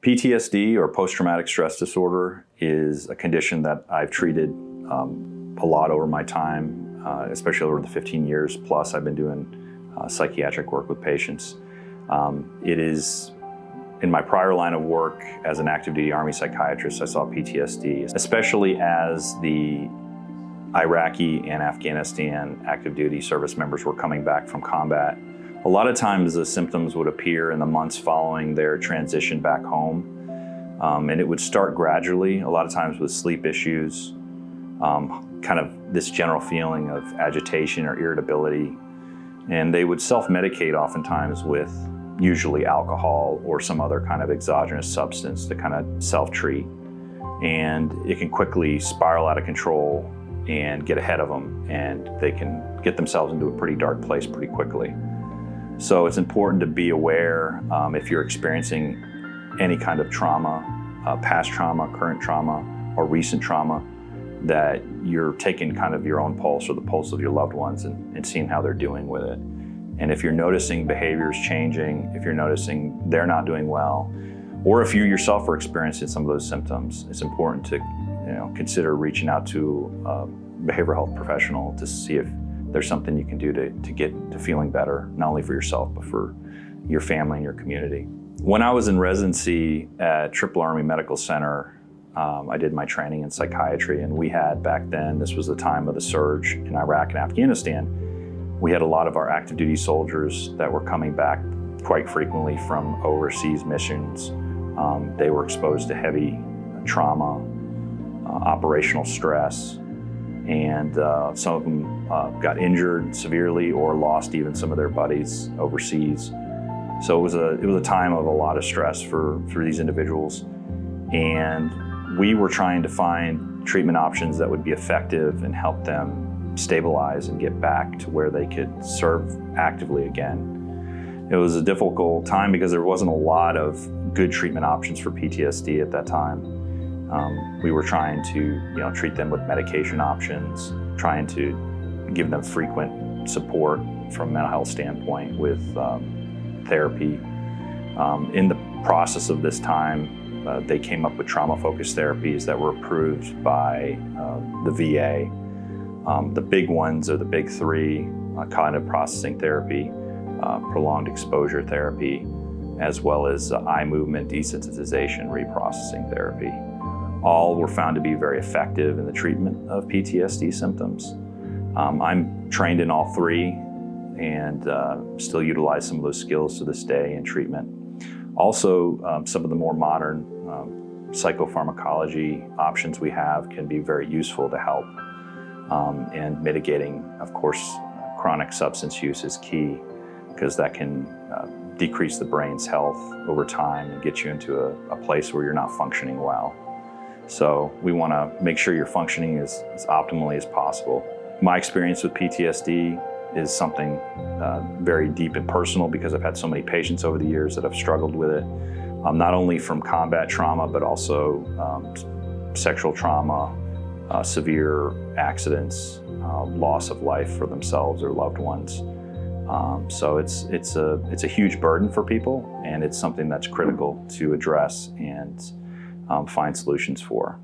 PTSD, or post-traumatic stress disorder, is a condition that I've treated a lot over my time, especially over the 15 years plus I've been doing psychiatric work with patients. It is, in my prior line of work as an active duty Army psychiatrist, I saw PTSD, especially as the Iraqi and Afghanistan active duty service members were coming back from combat. A lot of times the symptoms would appear in the months following their transition back home. And it would start gradually, a lot of times with sleep issues, kind of this general feeling of agitation or irritability. And they would self-medicate oftentimes with usually alcohol or some other kind of exogenous substance to kind of self-treat. And it can quickly spiral out of control and get ahead of them, and they can get themselves into a pretty dark place pretty quickly. So it's important to be aware if you're experiencing any kind of trauma, past trauma, current trauma, or recent trauma, that you're taking kind of your own pulse or the pulse of your loved ones and seeing how they're doing with it. And if you're noticing behaviors changing, if you're noticing they're not doing well, or if you yourself are experiencing some of those symptoms, it's important to consider reaching out to a behavioral health professional to see if there's something you can do to get to feeling better, not only for yourself, but for your family and your community. When I was in residency at Triple Army Medical Center, I did my training in psychiatry, and we had back then, this was the time of the surge in Iraq and Afghanistan, we had a lot of our active duty soldiers that were coming back quite frequently from overseas missions. They were exposed to heavy trauma, operational stress, and some of them got injured severely or lost even some of their buddies overseas. So it was a time of a lot of stress for these individuals, and we were trying to find treatment options that would be effective and help them stabilize and get back to where they could serve actively again. It was a difficult time because there wasn't a lot of good treatment options for PTSD at that time. We were trying to treat them with medication options, trying to give them frequent support from a mental health standpoint with therapy. In the process of this time, they came up with trauma-focused therapies that were approved by the VA. The big ones are the big three: cognitive processing therapy, prolonged exposure therapy, as well as eye movement desensitization reprocessing therapy. All were found to be very effective in the treatment of PTSD symptoms. I'm trained in all three and still utilize some of those skills to this day in treatment. Also, some of the more modern psychopharmacology options we have can be very useful to help. And mitigating, of course, chronic substance use is key, because that can decrease the brain's health over time and get you into a place where you're not functioning well. So we want to make sure you're functioning as optimally as possible. My experience with PTSD is something very deep and personal, because I've had so many patients over the years that have struggled with it, not only from combat trauma, but also sexual trauma, severe accidents, loss of life for themselves or loved ones. So it's a huge burden for people, and it's something that's critical to address and find solutions for.